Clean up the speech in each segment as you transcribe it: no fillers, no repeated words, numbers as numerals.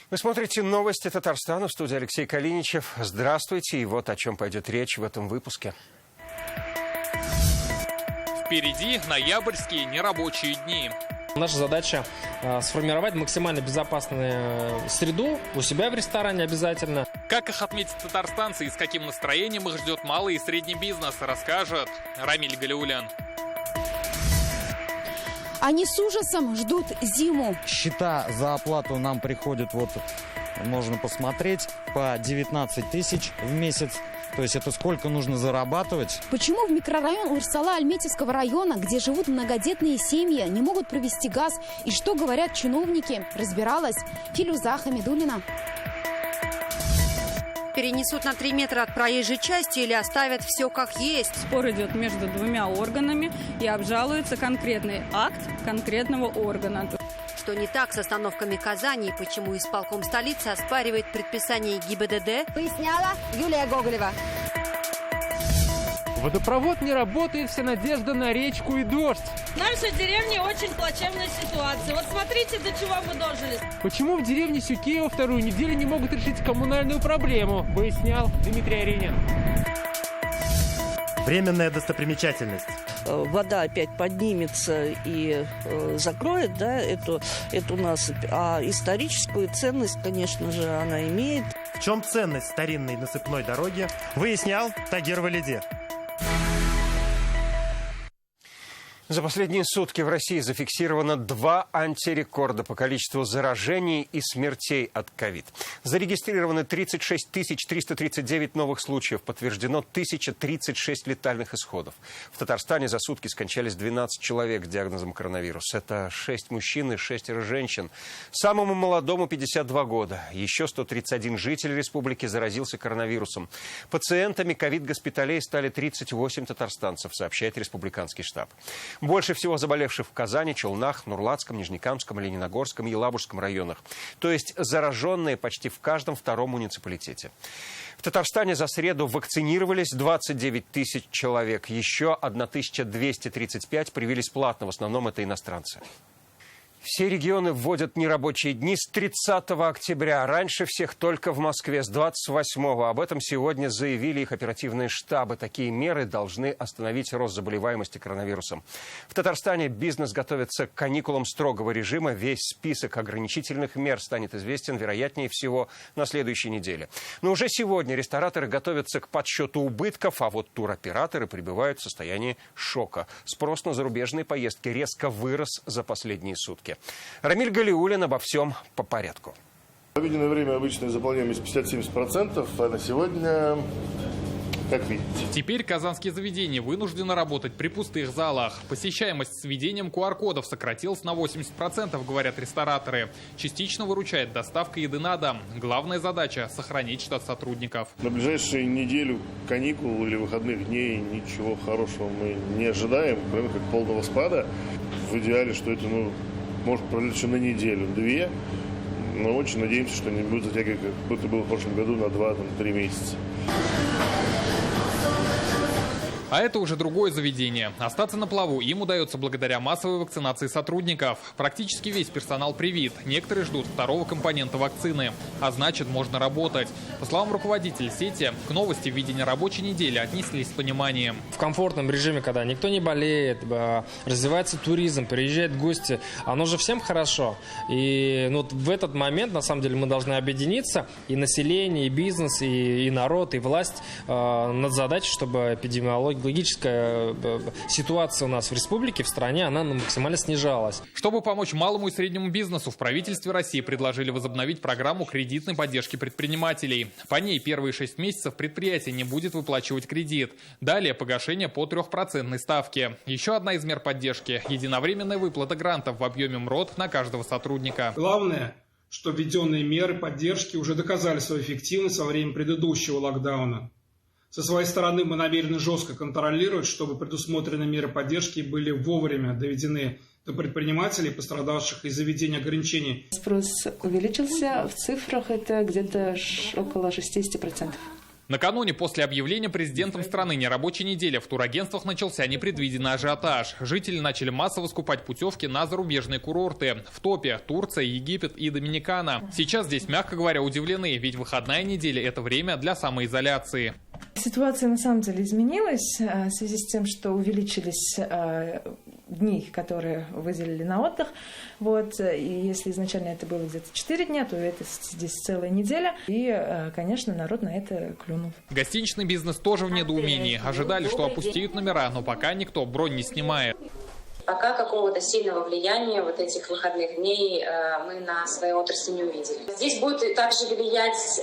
Вы смотрите новости Татарстана, в студии Алексей Калиничев. Здравствуйте, и вот о чем пойдет речь в этом выпуске. Впереди ноябрьские нерабочие дни. Наша задача сформировать максимально безопасную среду у себя в ресторане обязательно. Как их отметят татарстанцы и с каким настроением их ждет малый и средний бизнес, расскажет Рамиль Галиуллин. Они с ужасом ждут зиму. Счета за оплату нам приходят, вот можно посмотреть, по 19 тысяч в месяц. То есть это сколько нужно зарабатывать? Почему в микрорайон Урсала-Альметьевского района, где живут многодетные семьи, не могут провести газ? И что говорят чиновники? Разбиралась Филюза Хамидуллина. Перенесут на 3 метра от проезжей части или оставят все как есть? Спор идет между двумя органами и обжалуется конкретный акт конкретного органа. Что не так с остановками Казани и почему исполком столицы оспаривает предписание ГИБДД, выясняла Юлия Гоголева. Водопровод не работает, вся надежда на речку и дождь. В нашей деревне очень плачевная ситуация. Вот смотрите, до чего мы дожили. Почему в деревне Сюкеево вторую неделю не могут решить коммунальную проблему, выяснял Дмитрий Аренин. Временная достопримечательность. Вода опять поднимется и закроет, да, эту насыпь. А историческую ценность, конечно же, она имеет. В чем ценность старинной насыпной дороги, выяснял Тагир Валиди. За последние сутки в России зафиксировано 2 антирекорда по количеству заражений и смертей от ковид. Зарегистрированы 36 339 новых случаев, подтверждено 1036 летальных исходов. В Татарстане за сутки скончались 12 человек с диагнозом коронавирус. Это 6 мужчин и 6 женщин. Самому молодому 52 года. Еще 131 житель республики заразился коронавирусом. Пациентами ковид-госпиталей стали 38 татарстанцев, сообщает республиканский штаб. Больше всего заболевших в Казани, Челнах, Нурлатском, Нижнекамском, Лениногорском и Елабужском районах. То есть зараженные почти в каждом втором муниципалитете. В Татарстане за среду вакцинировались 29 тысяч человек. Еще 1235 привились платно, в основном это иностранцы. Все регионы вводят нерабочие дни с 30 октября. Раньше всех только в Москве с 28-го. Об этом сегодня заявили их оперативные штабы. Такие меры должны остановить рост заболеваемости коронавирусом. В Татарстане бизнес готовится к каникулам строгого режима. Весь список ограничительных мер станет известен, вероятнее всего, на следующей неделе. Но уже сегодня рестораторы готовятся к подсчету убытков, а вот туроператоры пребывают в состоянии шока. Спрос на зарубежные поездки резко вырос за последние сутки. Рамиль Галиуллин обо всем по порядку. В обеденное время обычная заполняемость 50-70%, а на сегодня, как видите. Теперь казанские заведения вынуждены работать при пустых залах. Посещаемость с введением QR-кодов сократилась на 80%, говорят рестораторы. Частично выручает доставка еды на дом. Главная задача – сохранить штат сотрудников. На ближайшую неделю каникул или выходных дней ничего хорошего мы не ожидаем, кроме как полного спада. В идеале, что это может продлиться еще на неделю-две, но очень надеемся, что не будет затягивать, как это было в прошлом году, на 2-3 месяца. А это уже другое заведение. Остаться на плаву им удается благодаря массовой вакцинации сотрудников. Практически весь персонал привит. Некоторые ждут второго компонента вакцины. А значит, можно работать. По словам руководителя сети, к новости в виде нерабочей недели отнеслись с пониманием. В комфортном режиме, когда никто не болеет, развивается туризм, приезжают гости, оно же всем хорошо. И вот в этот момент, на самом деле, мы должны объединиться, и население, и бизнес, и народ, и власть, над задачей, чтобы эпидемиология, логическая ситуация у нас в республике, в стране, она максимально снижалась. Чтобы помочь малому и среднему бизнесу, в правительстве России предложили возобновить программу кредитной поддержки предпринимателей. По ней первые 6 месяцев предприятие не будет выплачивать кредит. Далее погашение по 3% ставке. Еще одна из мер поддержки – единовременная выплата грантов в объеме МРОТ на каждого сотрудника. Главное, что введенные меры поддержки уже доказали свою эффективность во время предыдущего локдауна. Со своей стороны мы намерены жестко контролировать, чтобы предусмотренные меры поддержки были вовремя доведены до предпринимателей, пострадавших из-за введения ограничений. Спрос увеличился, в цифрах это где-то около 60%. Накануне после объявления президентом страны нерабочей недели в турагентствах начался непредвиденный ажиотаж. Жители начали массово скупать путевки на зарубежные курорты. В топе Турция, Египет и Доминикана. Сейчас здесь, мягко говоря, удивлены, ведь выходная неделя – это время для самоизоляции. Ситуация на самом деле изменилась в связи с тем, что увеличились дни, которые выделили на отдых. Вот. И если изначально это было где-то 4 дня, то это здесь целая неделя. И, конечно, народ на это клюнул. Гостиничный бизнес тоже в недоумении. Ожидали, что опустеют номера, но пока никто бронь не снимает. Пока какого-то сильного влияния вот этих выходных дней мы на своей отрасли не увидели. Здесь будет также влиять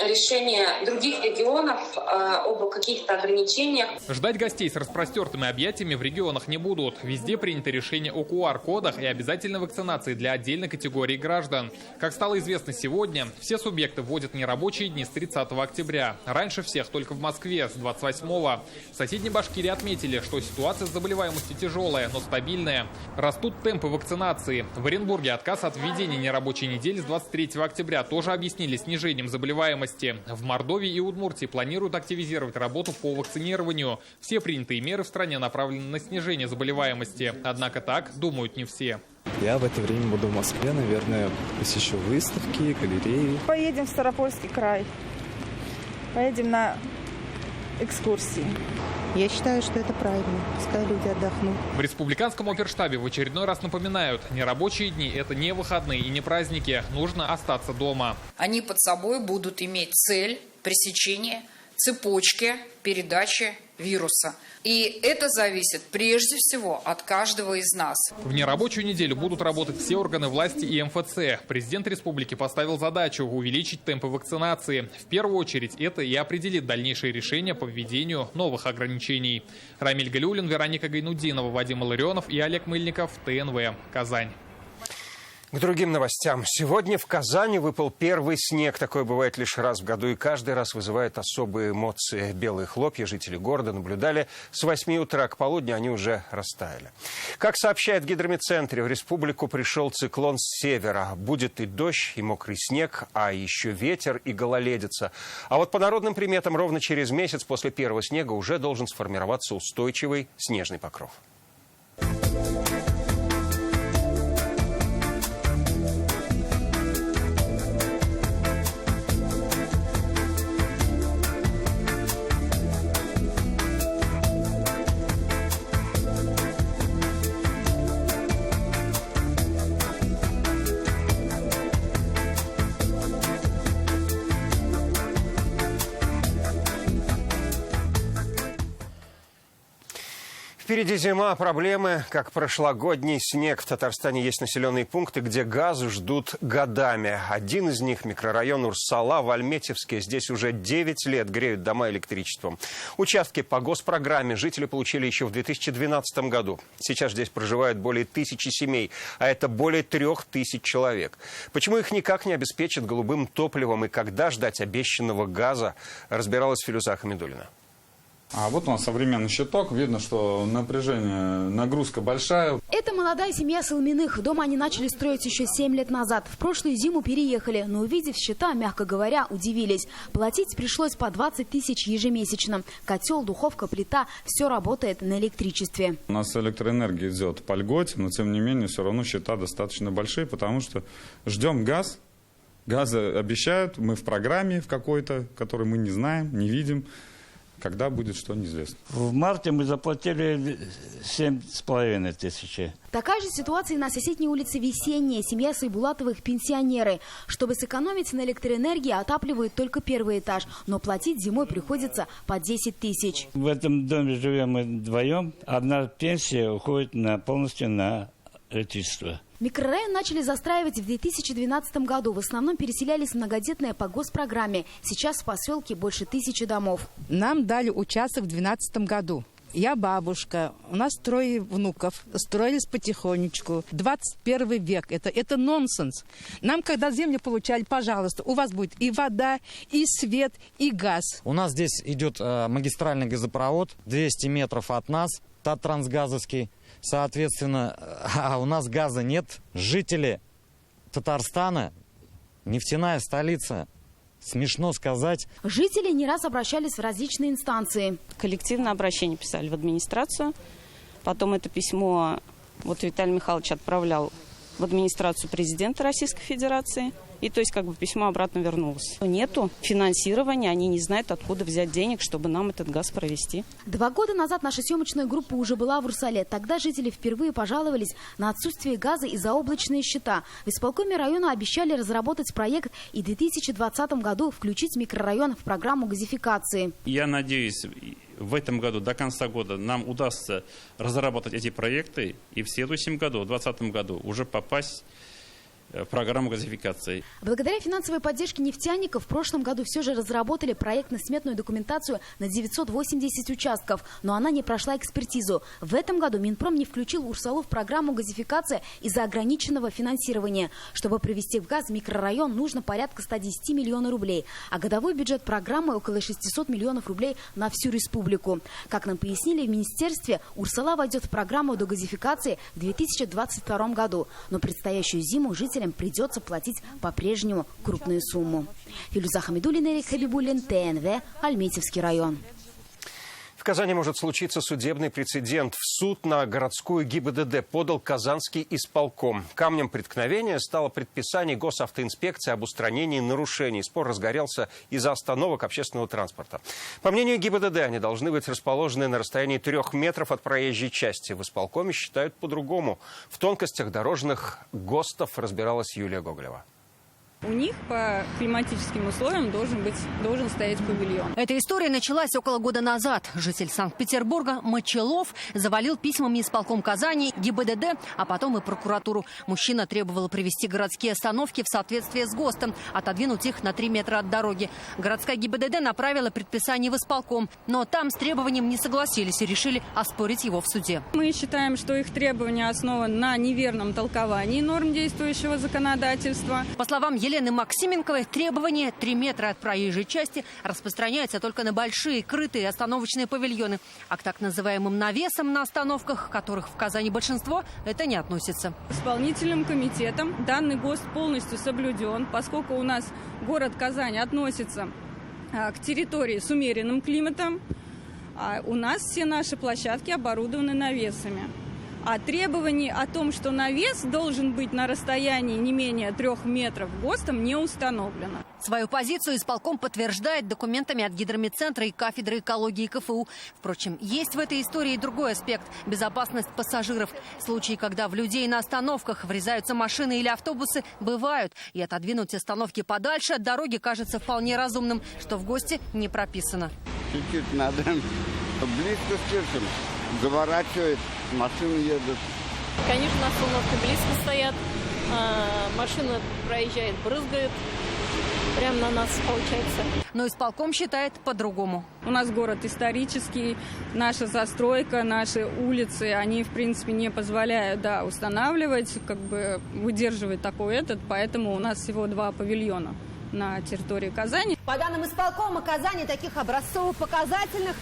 решение других регионов об каких-то ограничениях. Ждать гостей с распростертыми объятиями в регионах не будут. Везде принято решение о QR-кодах и обязательной вакцинации для отдельной категории граждан. Как стало известно сегодня, все субъекты вводят нерабочие дни с 30 октября. Раньше всех только в Москве с 28-го. В соседней Башкирии отметили, что ситуация с заболеваемостью тяжелая, но стабильная. Растут темпы вакцинации. В Оренбурге отказ от введения нерабочей недели с 23 октября тоже объяснили снижением заболеваемости. В Мордовии и Удмуртии планируют активизировать работу по вакцинированию. Все принятые меры в стране направлены на снижение заболеваемости. Однако так думают не все. Я в это время буду в Москве, наверное, посещу выставки, галереи. Поедем в Ставропольский край. Поедем на экскурсии. Я считаю, что это правильно. Пускай люди отдохнут. В республиканском оперштабе в очередной раз напоминают, нерабочие дни – это не выходные и не праздники. Нужно остаться дома. Они под собой будут иметь цель пресечения цепочки передачи вируса. И это зависит прежде всего от каждого из нас. В нерабочую неделю будут работать все органы власти и МФЦ. Президент республики поставил задачу увеличить темпы вакцинации. В первую очередь это и определит дальнейшие решения по введению новых ограничений. Рамиль Галиуллин, Вероника Гайнуддинова, Вадим Илларионов и Олег Мыльников, ТНВ, Казань. К другим новостям. Сегодня в Казани выпал первый снег. Такое бывает лишь раз в году и каждый раз вызывает особые эмоции. Белые хлопья жители города наблюдали с 8 утра. К полудню они уже растаяли. Как сообщает в гидрометцентре, в республику пришел циклон с севера. Будет и дождь, и мокрый снег, а еще ветер и гололедица. А вот по народным приметам ровно через месяц после первого снега уже должен сформироваться устойчивый снежный покров. Впереди зима, проблемы, как прошлогодний снег. В Татарстане есть населенные пункты, где газ ждут годами. Один из них – микрорайон Урсала в Альметьевске. Здесь уже 9 лет греют дома электричеством. Участки по госпрограмме жители получили еще в 2012 году. Сейчас здесь проживают более 1000 семей, а это более 3000 человек. Почему их никак не обеспечат голубым топливом и когда ждать обещанного газа, разбиралась Филюза Хамидуллина. А вот у нас современный щиток. Видно, что напряжение, нагрузка большая. Это молодая семья Соломиных. Дом они начали строить еще 7 лет назад. В прошлую зиму переехали, но, увидев счета, мягко говоря, удивились. Платить пришлось по 20 тысяч ежемесячно. Котел, духовка, плита – все работает на электричестве. У нас электроэнергия идет по льготе, но, тем не менее, все равно счета достаточно большие, потому что ждем газ. Газы обещают, мы в программе в какой-то, которую мы не знаем, не видим. Когда будет, что неизвестно. В марте мы заплатили 7,5 тысяч. Такая же ситуация и на соседней улице Весенняя. Семья Сайбулатовых – пенсионеры. Чтобы сэкономить на электроэнергии, отапливают только первый этаж. Но платить зимой приходится по 10 тысяч. В этом доме живем мы вдвоем. Одна пенсия уходит полностью на электричество. Микрорайон начали застраивать в 2012 году. В основном переселялись многодетные по госпрограмме. Сейчас в поселке больше 1000 домов. Нам дали участок в 2012 году. Я бабушка, у нас 3 внуков, строились потихонечку. 21 век, это нонсенс. Нам, когда землю получали, пожалуйста, у вас будет и вода, и свет, и газ. У нас здесь идет магистральный газопровод, 200 метров от нас, Таттрансгазовский. Соответственно, у нас газа нет. Жители Татарстана, нефтяная столица, смешно сказать. Жители не раз обращались в различные инстанции. Коллективное обращение писали в администрацию. Потом это письмо Виталий Михайлович отправлял в администрацию президента Российской Федерации. И то есть письмо обратно вернулось. Нету финансирования, они не знают, откуда взять денег, чтобы нам этот газ провести. 2 года назад наша съемочная группа уже была в Урсале. Тогда жители впервые пожаловались на отсутствие газа и заоблачные счета. В исполкоме района обещали разработать проект и в 2020 году включить микрорайон в программу газификации. Я надеюсь, в этом году, до конца года, нам удастся разработать эти проекты и в следующем году, в 2020 году, уже попасть программу газификации. Благодаря финансовой поддержке нефтяников в прошлом году все же разработали проектно-сметную документацию на 980 участков, но она не прошла экспертизу. В этом году Минпром не включил Урсалу в программу газификации из-за ограниченного финансирования. Чтобы привести в газ микрорайон, нужно порядка 110 миллионов рублей, а годовой бюджет программы около 600 миллионов рублей на всю республику. Как нам пояснили в министерстве, Урсала войдет в программу до газификации в 2022 году, но предстоящую зиму жителям придется платить по-прежнему крупную сумму. Филюза Хамидуллина, Эрик Хабибуллин, ТНВ, Альметьевский район. В Казани может случиться судебный прецедент. В суд на городскую ГИБДД подал Казанский исполком. Камнем преткновения стало предписание госавтоинспекции об устранении нарушений. Спор разгорелся из-за остановок общественного транспорта. По мнению ГИБДД, они должны быть расположены на расстоянии 3 метров от проезжей части. В исполкоме считают по-другому. В тонкостях дорожных ГОСТов разбиралась Юлия Гоголева. У них по климатическим условиям должен стоять павильон. Эта история началась около года назад. Житель Санкт-Петербурга Мочелов завалил письмами исполком Казани, ГИБДД, а потом и прокуратуру. Мужчина требовал привести городские остановки в соответствие с ГОСТом, отодвинуть их на 3 метра от дороги. Городская ГИБДД направила предписание в исполком, но там с требованием не согласились и решили оспорить его в суде. Мы считаем, что их требования основаны на неверном толковании норм действующего законодательства. По словам Елены Максименковой, требование 3 метра от проезжей части распространяется только на большие крытые остановочные павильоны. А к так называемым навесам на остановках, которых в Казани большинство, это не относится. Исполнительным комитетом данный ГОСТ полностью соблюден, поскольку у нас город Казань относится к территории с умеренным климатом. А у нас все наши площадки оборудованы навесами. А требование о том, что навес должен быть на расстоянии не менее 3 метров, ГОСТом не установлено. Свою позицию исполком подтверждает документами от Гидромедцентра и кафедры экологии КФУ. Впрочем, есть в этой истории и другой аспект – безопасность пассажиров. Случаи, когда в людей на остановках врезаются машины или автобусы, бывают. И отодвинуть остановки подальше от дороги кажется вполне разумным, что в ГОСТе не прописано. Чуть-чуть надо близко слышим. Заворачивает, машины едут. Конечно, остановки близко стоят, машина проезжает, брызгает. Прямо на нас получается. Но исполком считает по-другому. У нас город исторический, наша застройка, наши улицы, они, в принципе, не позволяют устанавливать, выдерживать такой поэтому у нас всего 2 павильона на территории Казани. По данным исполкома Казани, таких образцово-показательных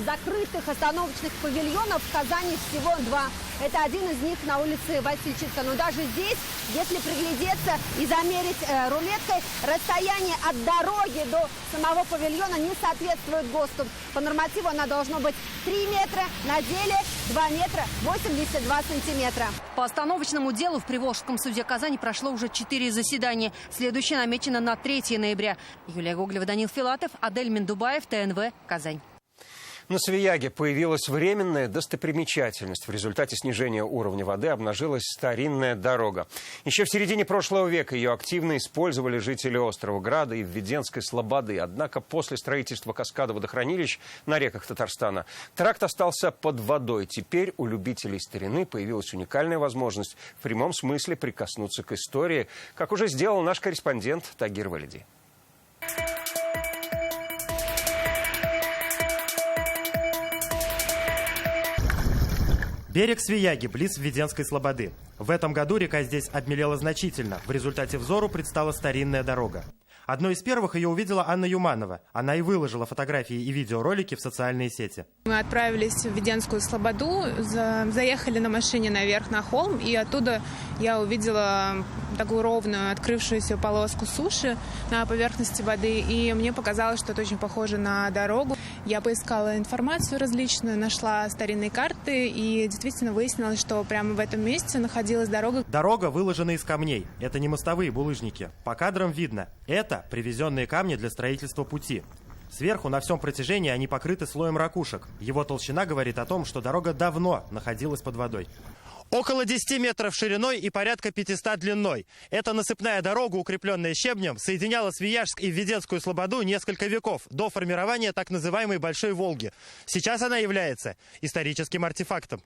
закрытых остановочных павильонов в Казани всего 2. Это один из них на улице Васильченко. Но даже здесь, если приглядеться и замерить рулеткой, расстояние от дороги до самого павильона не соответствует ГОСТу. По нормативу оно должно быть 3 метра, на деле 2 метра 82 сантиметра. По остановочному делу в Приволжском суде Казани прошло уже 4 заседания. Следующее намечено на 3 ноября. Юлия Гоголева, Данил Филатов, Адель Миндубаев, ТНВ, Казань. На Свияге появилась временная достопримечательность. В результате снижения уровня воды обнажилась старинная дорога. Еще в середине прошлого века ее активно использовали жители острова Града и Введенской Слободы. Однако после строительства каскада водохранилищ на реках Татарстана тракт остался под водой. Теперь у любителей старины появилась уникальная возможность в прямом смысле прикоснуться к истории, как уже сделал наш корреспондент Тагир Валиди. Берег Свияги, близ Введенской Слободы. В этом году река здесь обмелела значительно. В результате взору предстала старинная дорога. Одной из первых ее увидела Анна Юманова. Она и выложила фотографии и видеоролики в социальные сети. Мы отправились в Веденскую слободу, заехали на машине наверх на холм, и оттуда я увидела такую ровную, открывшуюся полоску суши на поверхности воды, и мне показалось, что это очень похоже на дорогу. Я поискала информацию различную, нашла старинные карты, и действительно выяснилось, что прямо в этом месте находилась дорога. Дорога выложена из камней. Это не мостовые булыжники. По кадрам видно, это привезенные камни для строительства пути. Сверху на всем протяжении они покрыты слоем ракушек. Его толщина говорит о том, что дорога давно находилась под водой. Около 10 метров шириной и порядка 500 длиной. Эта насыпная дорога, укрепленная щебнем, соединяла Свияжск и Веденскую слободу несколько веков, до формирования так называемой Большой Волги. Сейчас она является историческим артефактом.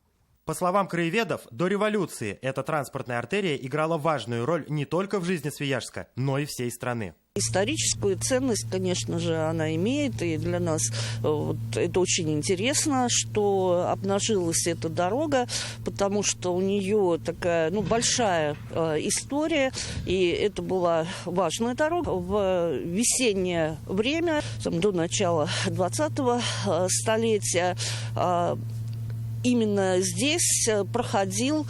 По словам краеведов, до революции эта транспортная артерия играла важную роль не только в жизни Свияжска, но и всей страны. Историческую ценность, конечно же, она имеет, и для нас это очень интересно, что обнажилась эта дорога, потому что у нее такая большая история, и это была важная дорога. В весеннее время, до начала 20-го столетия, именно здесь проходил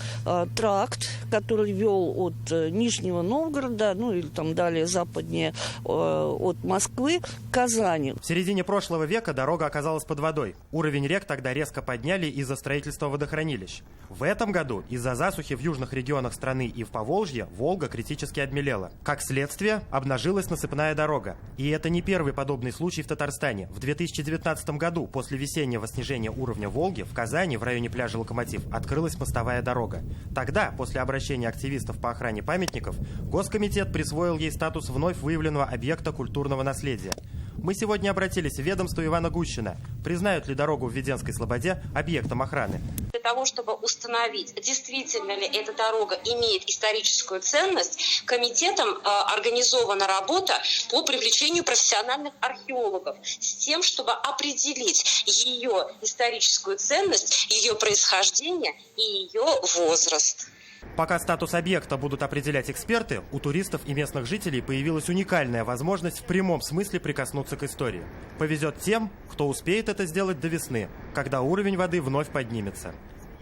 тракт, который вел от Нижнего Новгорода, или там далее западнее от Москвы к Казани. В середине прошлого века дорога оказалась под водой. Уровень рек тогда резко подняли из-за строительства водохранилищ. В этом году из-за засухи в южных регионах страны и в Поволжье Волга критически обмелела. Как следствие, обнажилась насыпная дорога. И это не первый подобный случай в Татарстане. В 2019 году, после весеннего снижения уровня Волги, в Казани, в районе пляжа «Локомотив», открылась мостовая дорога. Тогда, после обращения активистов по охране памятников, Госкомитет присвоил ей статус вновь выявленного объекта культурного наследия. Мы сегодня обратились в ведомство Ивана Гущина. Признают ли дорогу в Веденской слободе объектом охраны? Для того, чтобы установить, действительно ли эта дорога имеет историческую ценность, комитетом организована работа по привлечению профессиональных археологов с тем, чтобы определить ее историческую ценность, ее происхождение и ее возраст. Пока статус объекта будут определять эксперты, у туристов и местных жителей появилась уникальная возможность в прямом смысле прикоснуться к истории. Повезет тем, кто успеет это сделать до весны, когда уровень воды вновь поднимется.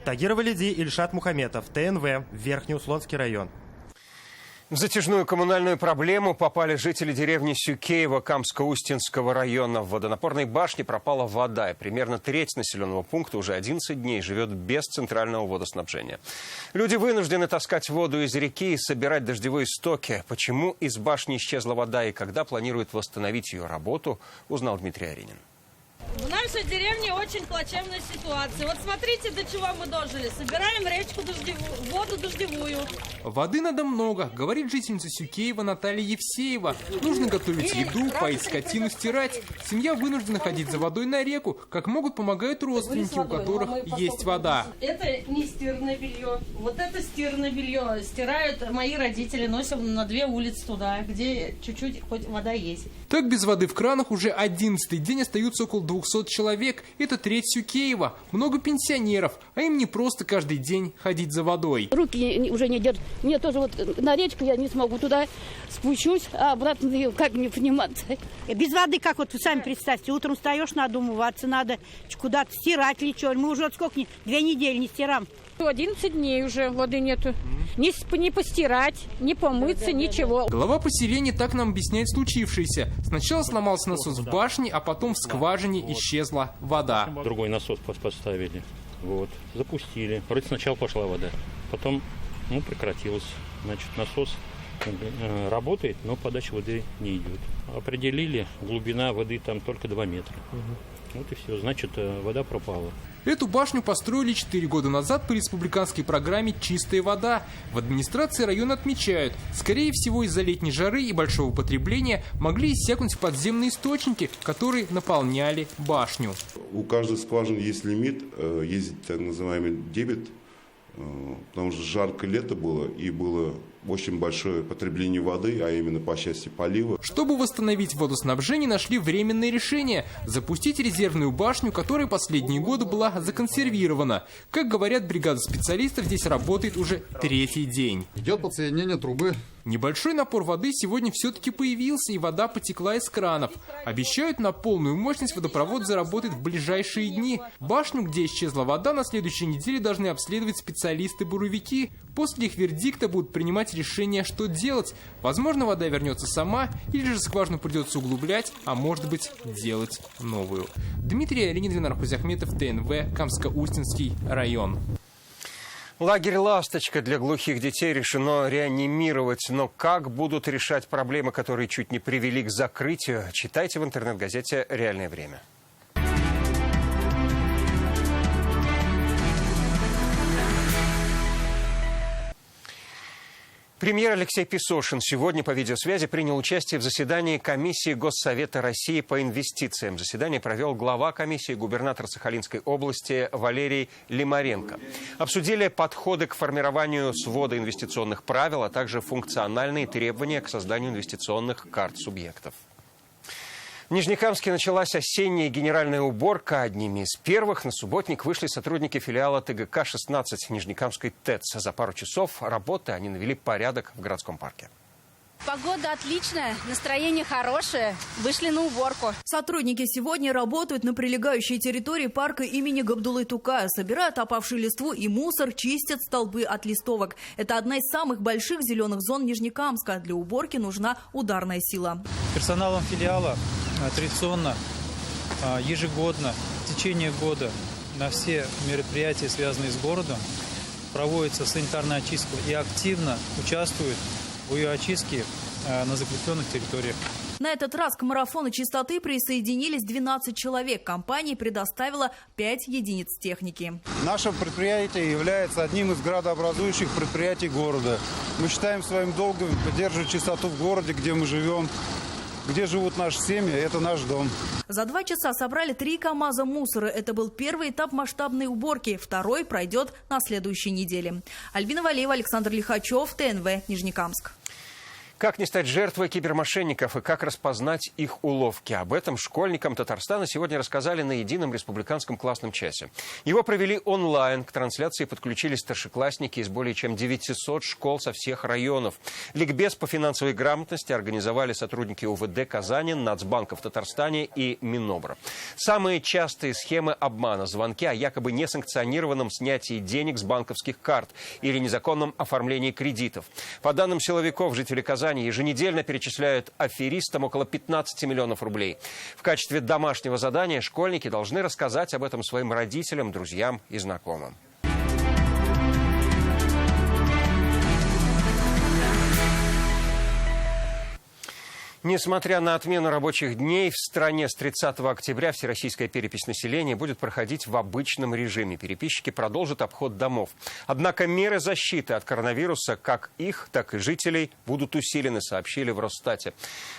Тагир Валиди, Ильшат Мухаметов, ТНВ, Верхнеуслонский район. В затяжную коммунальную проблему попали жители деревни Сюкеево Камско-Устинского района. В водонапорной башне пропала вода, и примерно треть населенного пункта уже 11 дней живет без центрального водоснабжения. Люди вынуждены таскать воду из реки и собирать дождевые стоки. Почему из башни исчезла вода и когда планирует восстановить ее работу, узнал Дмитрий Аринин. В нашей деревне очень плачевная ситуация. Вот смотрите, до чего мы дожили. Собираем речку воду дождевую. Воды надо много, говорит жительница Сюкеева Наталья Евсеева. Нужно готовить еду, поить скотину, стирать. Семья вынуждена ходить за водой на реку. Как могут, помогают родственники, у которых есть вода. Это не стиранное белье. Вот это стиранное белье. Стирают мои родители, носим на 2 улицы туда, где чуть-чуть хоть вода есть. Так без воды в кранах уже 11-й день остаются около 200 человек. Это треть Сюкеева. Много пенсионеров, а им не просто каждый день ходить за водой. Руки уже не держат. Мне тоже вот на речку я не смогу туда спущусь, а обратно как мне подниматься? Без воды, как вот вы сами представьте, утром встаешь, надо умываться, надо куда-то стирать или что. Мы уже вот сколько, 2 недели не стираем. 11 дней уже воды нету. Не постирать, не помыться, ничего. Глава поселения так нам объясняет случившееся. Сначала сломался насос в башне, а потом в скважине исчезла вода. Другой насос поставили. Вот. Запустили. Вроде сначала пошла вода. Потом прекратилась. Значит, насос работает, но подача воды не идет. Определили, глубина воды там только 2 метра. Вот и все. Значит, вода пропала. Эту башню построили 4 года назад по республиканской программе «Чистая вода». В администрации района отмечают, скорее всего, из-за летней жары и большого потребления могли иссякнуть подземные источники, которые наполняли башню. У каждой скважины есть лимит, есть так называемый дебет, потому что жаркое лето было и было очень большое потребление воды, а именно по части полива. Чтобы восстановить водоснабжение, нашли временное решение – запустить резервную башню, которая последние годы была законсервирована. Как говорят бригады специалистов, здесь работает уже 3-й день. Идет подсоединение трубы. Небольшой напор воды сегодня все-таки появился, и вода потекла из кранов. Обещают, на полную мощность водопровод заработает в ближайшие дни. Башню, где исчезла вода, на следующей неделе должны обследовать специалисты-буровики. После их вердикта будут принимать решение, что делать. Возможно, вода вернется сама, или же скважину придется углублять, а может быть, делать новую. Дмитрий Леонидович Нархузяхметов, ТНВ, Камско-Устинский район. Лагерь «Ласточка» для глухих детей решено реанимировать. Но как будут решать проблемы, которые чуть не привели к закрытию, читайте в интернет-газете «Реальное время». Премьер Алексей Песошин сегодня по видеосвязи принял участие в заседании комиссии Госсовета России по инвестициям. Заседание провел глава комиссии, губернатор Сахалинской области Валерий Лимаренко. Обсудили подходы к формированию свода инвестиционных правил, а также функциональные требования к созданию инвестиционных карт субъектов. В Нижнекамске началась осенняя генеральная уборка. Одними из первых на субботник вышли сотрудники филиала ТГК-16 Нижнекамской ТЭЦ. За пару часов работы они навели порядок в городском парке. Погода отличная, настроение хорошее. Вышли на уборку. Сотрудники сегодня работают на прилегающей территории парка имени Габдуллы Тукая. Собирают опавшую листву и мусор, чистят столбы от листовок. Это одна из самых больших зеленых зон Нижнекамска. Для уборки нужна ударная сила. Персоналом филиала традиционно, ежегодно, в течение года на все мероприятия, связанные с городом, проводится санитарная очистка и активно участвуют в ее очистке на закрепленных территориях. На этот раз к марафону чистоты присоединились 12 человек. Компания предоставила 5 единиц техники. Наше предприятие является одним из градообразующих предприятий города. Мы считаем своим долгом поддерживать чистоту в городе, где мы живем, где живут наши семьи, это наш дом. За 2 часа собрали 3 КАМАЗа мусора. Это был первый этап масштабной уборки. Второй пройдет на следующей неделе. Альбина Валеева, Александр Лихачев, ТНВ, Нижнекамск. Как не стать жертвой кибермошенников и как распознать их уловки? Об этом школьникам Татарстана сегодня рассказали на едином республиканском классном часе. Его провели онлайн. К трансляции подключились старшеклассники из более чем 900 школ со всех районов. Ликбез по финансовой грамотности организовали сотрудники УВД Казани, Нацбанка в Татарстане и Минобра. Самые частые схемы обмана – звонки о якобы несанкционированном снятии денег с банковских карт или незаконном оформлении кредитов. По данным силовиков, жители Казани еженедельно перечисляют аферистам около 15 миллионов рублей. В качестве домашнего задания школьники должны рассказать об этом своим родителям, друзьям и знакомым. Несмотря на отмену рабочих дней, в стране с 30 октября всероссийская перепись населения будет проходить в обычном режиме. Переписчики продолжат обход домов. Однако меры защиты от коронавируса, как их, так и жителей, будут усилены, сообщили в Росстате.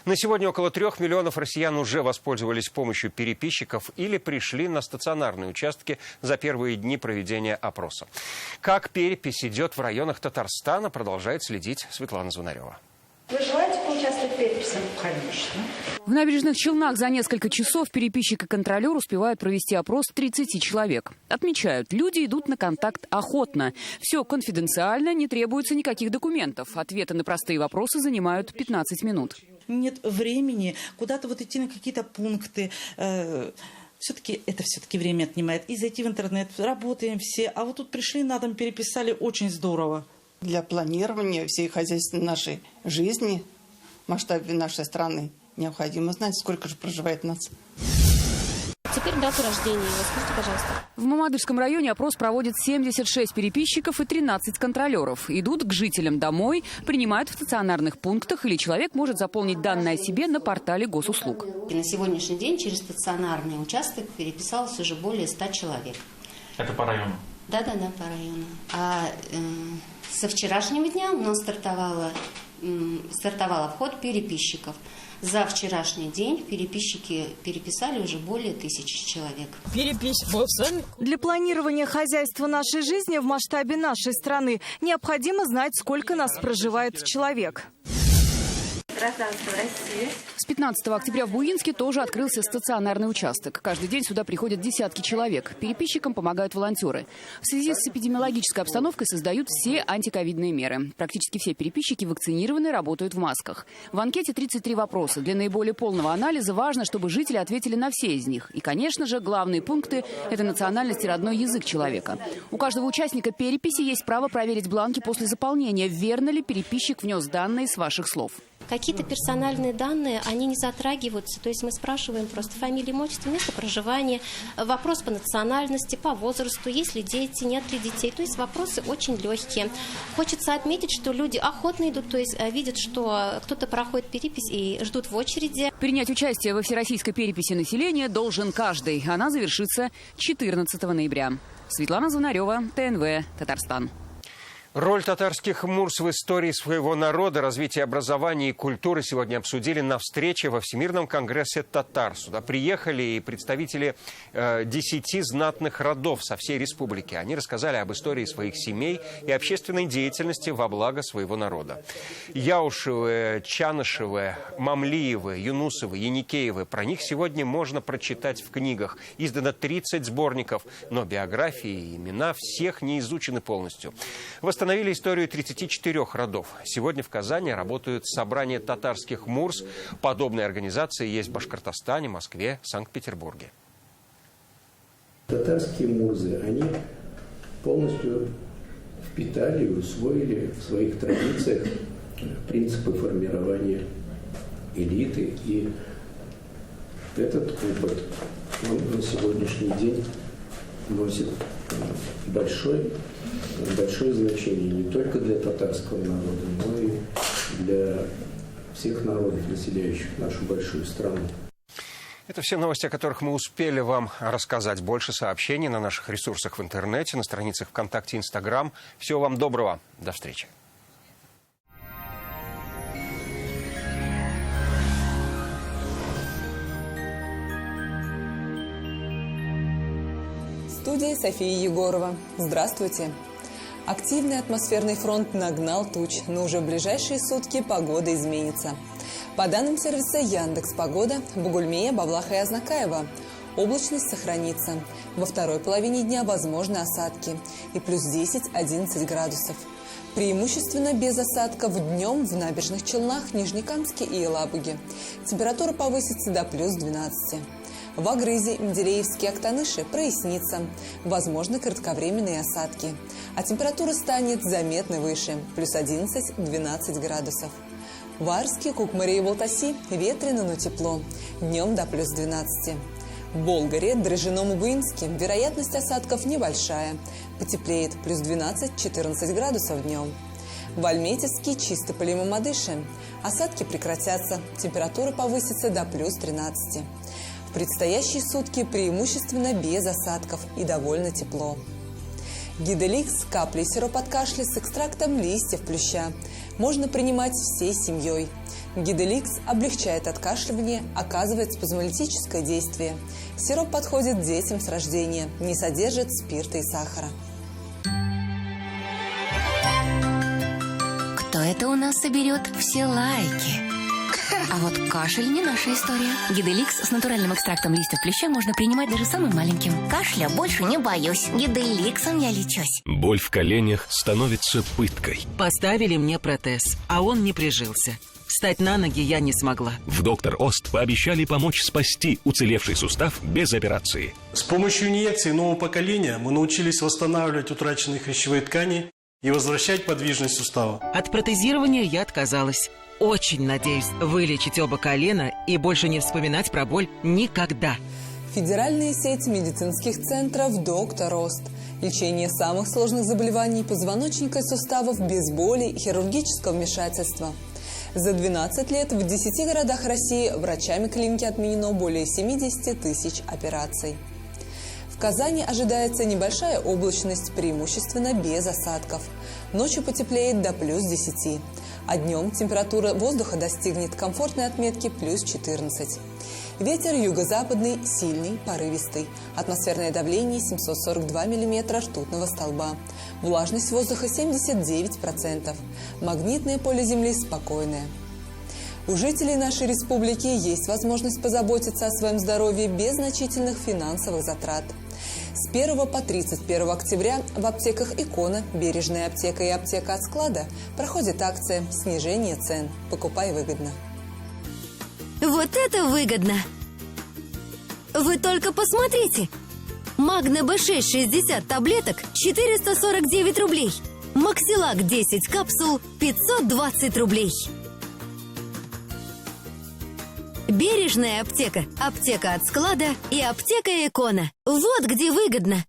На сегодня около 3 миллионов россиян уже воспользовались помощью переписчиков или пришли на стационарные участки за первые дни проведения опроса. Как перепись идет в районах Татарстана, продолжает следить Светлана Звонарева. Вы желаете поучаствовать в переписи? Конечно. В Набережных Челнах за несколько часов переписчик и контролер успевают провести опрос 30 человек. Отмечают, люди идут на контакт охотно. Все конфиденциально, не требуется никаких документов. Ответы на простые вопросы занимают 15 минут. Нет времени куда-то вот идти на какие-то пункты. Все-таки время отнимает. И зайти в интернет. Работаем все. А вот тут пришли на дом, переписали. Очень здорово. Для планирования всей хозяйственной нашей жизни, в масштабе нашей страны, необходимо знать, сколько же проживает нас. Теперь дату рождения. Скажите, пожалуйста. В Мамадышском районе опрос проводит 76 переписчиков и 13 контролеров. Идут к жителям домой, принимают в стационарных пунктах, или человек может заполнить данные о себе на портале госуслуг. И на сегодняшний день через стационарный участок переписалось уже более 100 человек. Это по району? Да, по району. А со вчерашнего дня у нас стартовало стартовал обход переписчиков. За вчерашний день переписчики переписали уже более 1000 человек. Для планирования хозяйства нашей жизни в масштабе нашей страны необходимо знать, сколько нас проживает человек. Гражданство России. С 15 октября в Буинске тоже открылся стационарный участок. Каждый день сюда приходят десятки человек. Переписчикам помогают волонтеры. В связи с эпидемиологической обстановкой создают все антиковидные меры. Практически все переписчики вакцинированы, работают в масках. В анкете 33 вопроса. Для наиболее полного анализа важно, чтобы жители ответили на все из них. И, конечно же, главные пункты – это национальность и родной язык человека. У каждого участника переписи есть право проверить бланки после заполнения, верно ли переписчик внес данные с ваших слов. Какие-то персональные данные, они не затрагиваются. То есть мы спрашиваем просто фамилию, имя, отчество, место проживания, вопрос по национальности, по возрасту, есть ли дети, нет ли детей. То есть вопросы очень легкие. Хочется отметить, что люди охотно идут, то есть видят, что кто-то проходит перепись и ждут в очереди. Принять участие во всероссийской переписи населения должен каждый. Она завершится 14 ноября. Светлана Звонарева, ТНВ, Татарстан. Роль татарских мурс в истории своего народа, развитие образования и культуры сегодня обсудили на встрече во Всемирном конгрессе татар. Сюда приехали и представители 10 знатных родов со всей республики. Они рассказали об истории своих семей и общественной деятельности во благо своего народа. Яушевы, Чанышевы, Мамлиевы, Юнусовы, Яникеевы. Про них сегодня можно прочитать в книгах. Издано 30 сборников, но биографии и имена всех не изучены полностью. Восстановили историю 34 родов. Сегодня в Казани работают собрания татарских мурс. Подобные организации есть в Башкортостане, Москве, Санкт-Петербурге. Татарские мурзы, они полностью впитали и усвоили в своих традициях принципы формирования элиты. И этот опыт, он на сегодняшний день носит большое значение не только для татарского народа, но и для всех народов, населяющих нашу большую страну. Это все новости, о которых мы успели вам рассказать. Больше сообщений на наших ресурсах в интернете, на страницах ВКонтакте, Инстаграм. Всего вам доброго. До встречи. В студии София Егорова. Здравствуйте. Активный атмосферный фронт нагнал туч, но уже в ближайшие сутки погода изменится. По данным сервиса Яндекс.Погода, Бугульмея, Бавлаха и Азнакаева облачность сохранится. Во второй половине дня возможны осадки и плюс 10-11 градусов. Преимущественно без осадков днем в Набережных Челнах, Нижнекамске и Елабуге. Температура повысится до плюс 12. В Агрызе, Менделеевске, Актаныши прояснится. Возможны кратковременные осадки. А температура станет заметно выше, плюс 11-12 градусов. В Арске, Кукмаре и Волтаси ветрено, но тепло. Днем до плюс 12. В Болгаре, Дрожжином и Буинске вероятность осадков небольшая. Потеплеет, плюс 12-14 градусов днем. В Альметьевске, Чистополе и Мамадыше осадки прекратятся. Температура повысится до плюс 13. В предстоящие сутки преимущественно без осадков и довольно тепло. Гиделикс, капли и сироп от кашля с экстрактом листьев плюща можно принимать всей семьей. Гиделикс облегчает откашливание, оказывает спазмолитическое действие. Сироп подходит детям с рождения, не содержит спирта и сахара. Кто это у нас соберет все лайки? А вот кашель не наша история. Гиделикс с натуральным экстрактом листьев плюща можно принимать даже самым маленьким. Кашля больше не боюсь. Гиделиксом я лечусь. Боль в коленях становится пыткой. Поставили мне протез, а он не прижился. Встать на ноги я не смогла. В «Доктор Ост» пообещали помочь спасти уцелевший сустав без операции. С помощью инъекций нового поколения мы научились восстанавливать утраченные хрящевые ткани и возвращать подвижность сустава. От протезирования я отказалась. Очень надеюсь вылечить оба колена и больше не вспоминать про боль никогда. Федеральная сеть медицинских центров «Доктор Ост». Лечение самых сложных заболеваний позвоночника и суставов без боли и хирургического вмешательства. За 12 лет в 10 городах России врачами клиники отменено более 70 тысяч операций. В В Казани ожидается небольшая облачность, преимущественно без осадков. Ночью потеплеет до плюс 10. А днем температура воздуха достигнет комфортной отметки плюс 14. Ветер юго-западный, сильный, порывистый. Атмосферное давление 742 миллиметра ртутного столба. Влажность воздуха 79%. Магнитное поле Земли спокойное. У жителей нашей республики есть возможность позаботиться о своем здоровье без значительных финансовых затрат. С 1 по 31 октября в аптеках «Икона», «Бережная аптека» и «Аптека от склада» проходит акция «Снижение цен». Покупай выгодно. Вот это выгодно! Вы только посмотрите! Магне Б6 60 таблеток 449 рублей. Максилак 10 капсул 520 рублей. Бережная аптека, аптека от склада и аптека «Икона». Вот где выгодно.